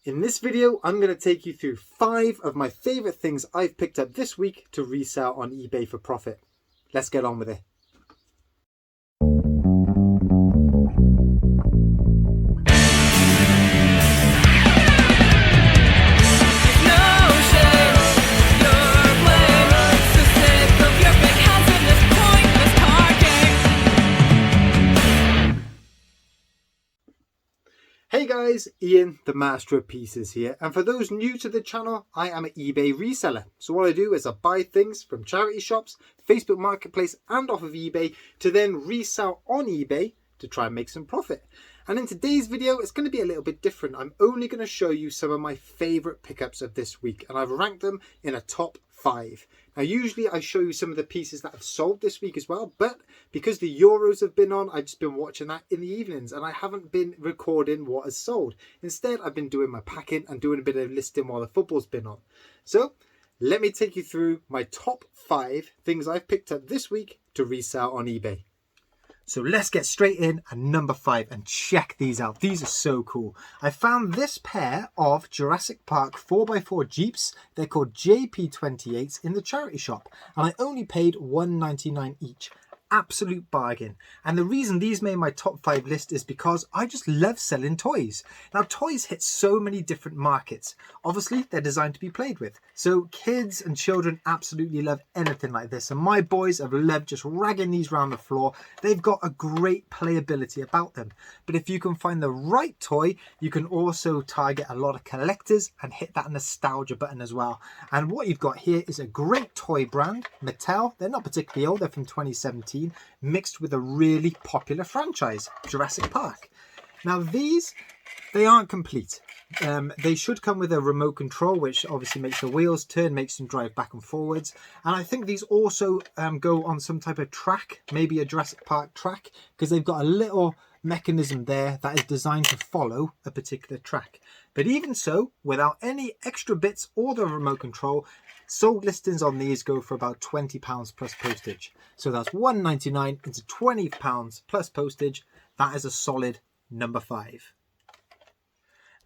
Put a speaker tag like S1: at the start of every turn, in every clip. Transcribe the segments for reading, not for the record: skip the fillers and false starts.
S1: In this video, I'm going to take you through 5 of my favourite things I've picked up this week to resell on eBay for profit. Let's get on with it. Hey guys, Ian, the Master of Pieces here, and for those new to the channel, I am an eBay reseller. So what I do is I buy things from charity shops, Facebook Marketplace and off of eBay to then resell on eBay to try and make some profit. And in today's video, it's going to be a little bit different. I'm only going to show you some of my favourite pickups of this week, and I've ranked them in a top 5. Now usually I show you some of the pieces that I've sold this week as well, but because the Euros have been on, I've just been watching that in the evenings and I haven't been recording what has sold. Instead, I've been doing my packing and doing a bit of listing while the football's been on. So let me take you through my top 5 things I've picked up this week to resell on eBay. So let's get straight in at number 5 and check these out. These are so cool. I found this pair of Jurassic Park 4x4 Jeeps. They're called JP28s in the charity shop. And I only paid $1.99 each. Absolute bargain. And the reason these made my top 5 list is because I just love selling toys. Now toys hit so many different markets. Obviously they're designed to be played with. So kids and children absolutely love anything like this. And my boys have loved just ragging these around the floor. They've got a great playability about them. But if you can find the right toy, you can also target a lot of collectors and hit that nostalgia button as well. And what you've got here is a great toy brand, Mattel. They're not particularly old, they're from 2017. Mixed with a really popular franchise, Jurassic Park. Now these, they aren't complete. They should come with a remote control, which obviously makes the wheels turn, makes them drive back and forwards. And I think these also go on some type of track, maybe a Jurassic Park track, because they've got a little mechanism there that is designed to follow a particular track. But even so, without any extra bits or the remote control, sold listings on these go for about £20 plus postage. So that's $1.99 into £20 plus postage. That is a solid number 5.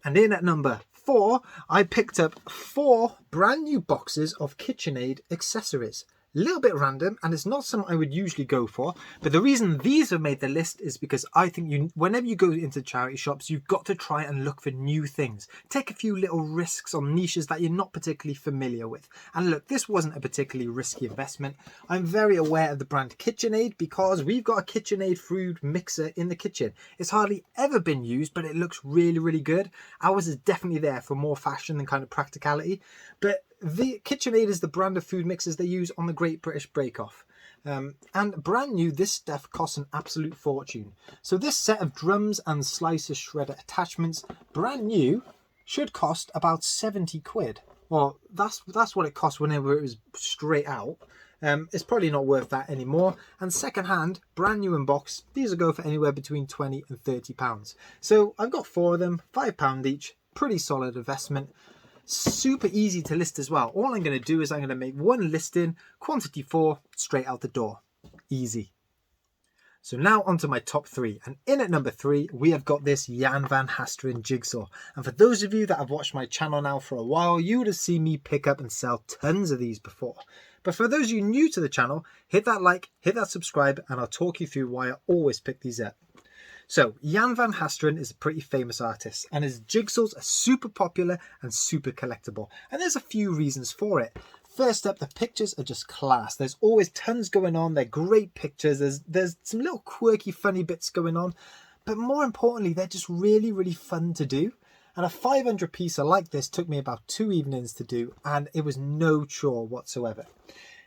S1: And in at number 4, I picked up 4 brand new boxes of KitchenAid accessories. A little bit random, and it's not something I would usually go for, but the reason these have made the list is because I think whenever you go into charity shops, you've got to try and look for new things. Take a few little risks on niches that you're not particularly familiar with. And look, this wasn't a particularly risky investment. I'm very aware of the brand KitchenAid because we've got a KitchenAid food mixer in the kitchen. It's hardly ever been used, but it looks really, really good. Ours is definitely there for more fashion than kind of practicality, but the KitchenAid is the brand of food mixers they use on the Great British Bake Off. And brand new, this stuff costs an absolute fortune. So this set of drums and slicer shredder attachments, brand new, should cost about 70 quid. Well, that's what it cost whenever it was straight out. It's probably not worth that anymore. And second hand, brand new in box, these will go for anywhere between 20 and 30 pounds. So I've got 4 of them, £5 each, pretty solid investment. Super easy to list as well. All I'm going to do is I'm going to make one listing, quantity 4, straight out the door. Easy. So now onto my top 3, and in at number 3 we have got this Jan van Hasteren Jigsaw. And for those of you that have watched my channel now for a while, you would have seen me pick up and sell tons of these before. But for those of you new to the channel, hit that like, hit that subscribe, and I'll talk you through why I always pick these up. So Jan van Hasteren is a pretty famous artist, and his jigsaws are super popular and super collectible. And there's a few reasons for it. First up, the pictures are just class. There's always tons going on. They're great pictures. There's some little quirky, funny bits going on. But more importantly, they're just really, really fun to do. And a 500 piecer like this took me about 2 evenings to do, and it was no chore whatsoever.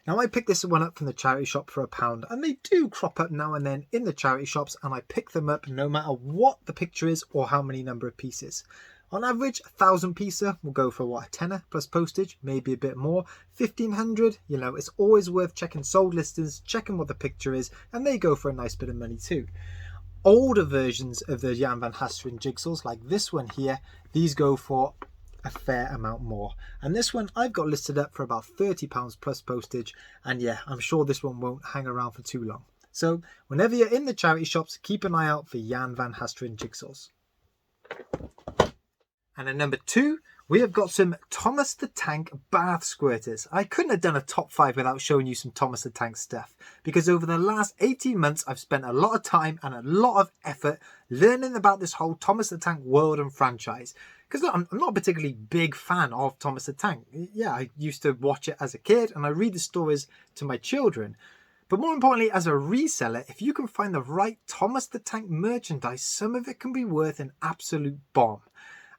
S1: Now I picked this one up from the charity shop for £1, and they do crop up now and then in the charity shops, and I pick them up no matter what the picture is or how many number of pieces. On average, 1,000 piecer will go for what, a tenner plus postage, maybe a bit more. 1,500, you know, it's always worth checking sold listings, checking what the picture is, and they go for a nice bit of money too. Older versions of the Jan van Hasteren jigsaws, like this one here, these go for a fair amount more. And this one I've got listed up for about £30 plus postage, and yeah, I'm sure this one won't hang around for too long. So whenever you're in the charity shops, keep an eye out for Jan van Hasteren jigsaws. And at number 2, we have got some Thomas the Tank bath squirters. I couldn't have done a top 5 without showing you some Thomas the Tank stuff, because over the last 18 months I've spent a lot of time and a lot of effort learning about this whole Thomas the Tank world and franchise. Because look, I'm not a particularly big fan of Thomas the Tank. Yeah, I used to watch it as a kid and I read the stories to my children. But more importantly, as a reseller, if you can find the right Thomas the Tank merchandise, some of it can be worth an absolute bomb.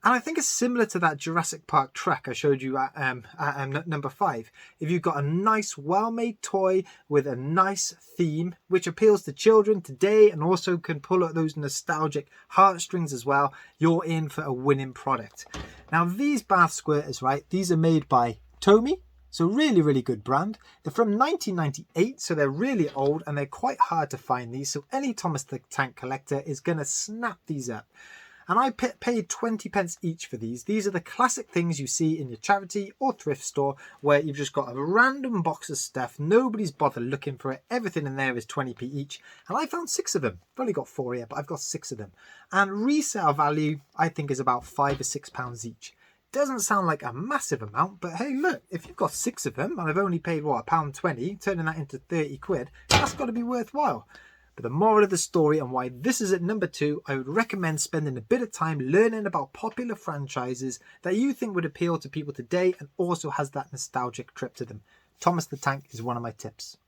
S1: And I think it's similar to that Jurassic Park truck I showed you at number 5. If you've got a nice, well-made toy with a nice theme, which appeals to children today and also can pull at those nostalgic heartstrings as well, you're in for a winning product. Now, these bath squirters, right, these are made by Tomy. So really, really good brand. They're from 1998, so they're really old and they're quite hard to find these. So any Thomas the Tank collector is going to snap these up. And I paid 20 pence each for these. These are the classic things you see in your charity or thrift store where you've just got a random box of stuff. Nobody's bothered looking for it. Everything in there is 20p each. And I found 6 of them. I've only got 4 here, but I've got 6 of them. And resale value, I think, is about £5 or £6 each. Doesn't sound like a massive amount, but hey, look, if you've got 6 of them and I've only paid, what, £1.20, turning that into 30 quid, that's got to be worthwhile. But the moral of the story and why this is at number 2, I would recommend spending a bit of time learning about popular franchises that you think would appeal to people today and also has that nostalgic trip to them. Thomas the Tank is one of my tips.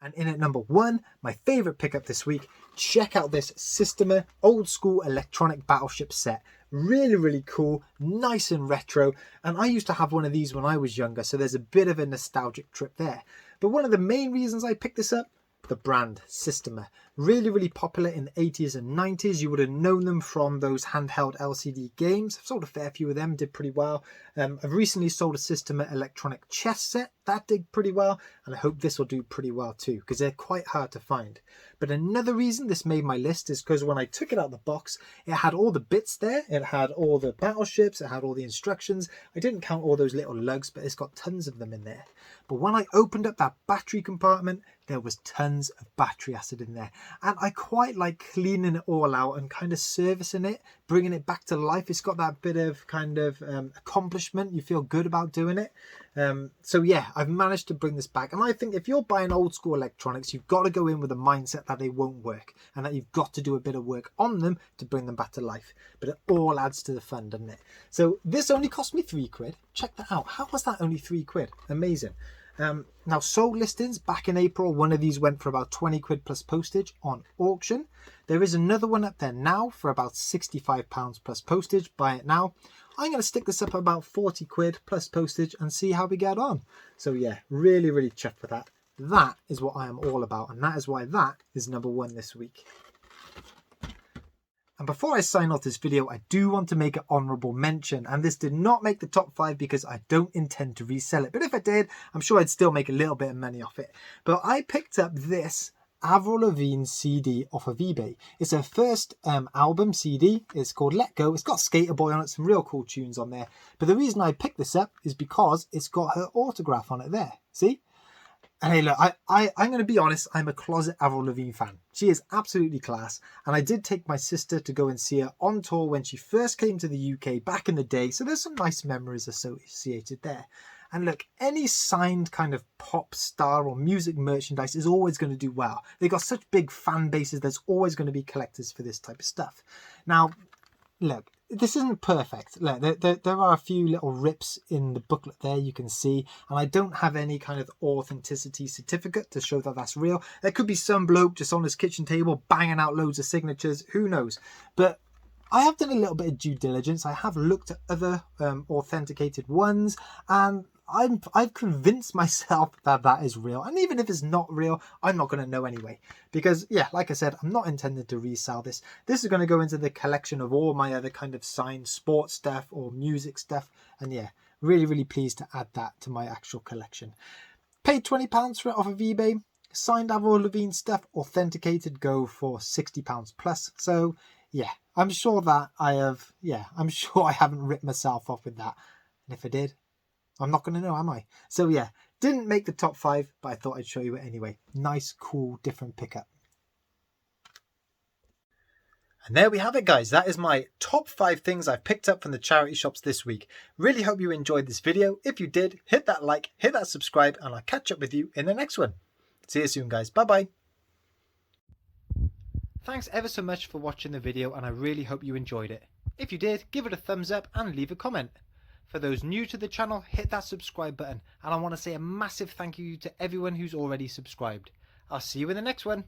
S1: And in at number 1, my favourite pickup this week, check out this Systema old school electronic battleship set. Really, really cool, nice and retro. And I used to have one of these when I was younger, so there's a bit of a nostalgic trip there. But one of the main reasons I picked this up, the brand Systema. Really, really popular in the 80s and 90s. You would have known them from those handheld LCD games. I've sold a fair few of them, did pretty well. I've recently sold a Systema electronic chess set. That did pretty well. And I hope this will do pretty well too, because they're quite hard to find. But another reason this made my list is because when I took it out of the box, it had all the bits there. It had all the battleships. It had all the instructions. I didn't count all those little lugs, but it's got tons of them in there. But when I opened up that battery compartment, there was tons of battery acid in there. And I quite like cleaning it all out and kind of servicing it, bringing it back to life. It's got that bit of kind of accomplishment. You feel good about doing it. So yeah, I've managed to bring this back. And I think if you're buying old school electronics, you've got to go in with a mindset that they won't work and that you've got to do a bit of work on them to bring them back to life. But it all adds to the fun, doesn't it? So this only cost me 3 quid. Check that out. How was that only 3 quid? Amazing. Now, sold listings back in April, one of these went for about 20 quid plus postage on auction. There is another one up there now for about £65 plus postage. Buy it now. I'm going to stick this up at about 40 quid plus postage and see how we get on. So yeah, really, really chuffed with that. That is what I am all about, and that is why that is number 1 this week. And before I sign off this video, I do want to make an honourable mention. And this did not make the top 5 because I don't intend to resell it. But if I did, I'm sure I'd still make a little bit of money off it. But I picked up this Avril Lavigne CD off of eBay. It's her first album CD. It's called Let Go. It's got Skater Boy on it, some real cool tunes on there. But the reason I picked this up is because it's got her autograph on it there. See? And hey, look, I'm going to be honest, I'm a closet Avril Lavigne fan. She is absolutely class. And I did take my sister to go and see her on tour when she first came to the UK back in the day. So there's some nice memories associated there. And look, any signed kind of pop star or music merchandise is always going to do well. They've got such big fan bases, there's always going to be collectors for this type of stuff. Now, look, this isn't perfect. Look, there are a few little rips in the booklet there you can see, and I don't have any kind of authenticity certificate to show that that's real. There could be some bloke just on his kitchen table banging out loads of signatures, who knows. But I have done a little bit of due diligence. I have looked at other authenticated ones, and I've convinced myself that that is real. And even if it's not real, I'm not going to know anyway. Because, yeah, like I said, I'm not intending to resell this. This is going to go into the collection of all my other kind of signed sports stuff or music stuff. And yeah, really, really pleased to add that to my actual collection. Paid £20 for it off of eBay. Signed Avril Lavigne stuff, authenticated, go for £60 plus. So, yeah, I'm sure that I'm sure I haven't ripped myself off with that. And if I did, I'm not going to know, am I? So yeah, didn't make the top 5, but I thought I'd show you it anyway. Nice, cool, different pickup. And there we have it, guys. That is my top 5 things I've picked up from the charity shops this week. Really hope you enjoyed this video. If you did, hit that like, hit that subscribe, and I'll catch up with you in the next one. See you soon, guys. Bye-bye. Thanks ever so much for watching the video, and I really hope you enjoyed it. If you did, give it a thumbs up and leave a comment. For those new to the channel, hit that subscribe button, and I want to say a massive thank you to everyone who's already subscribed. I'll see you in the next one.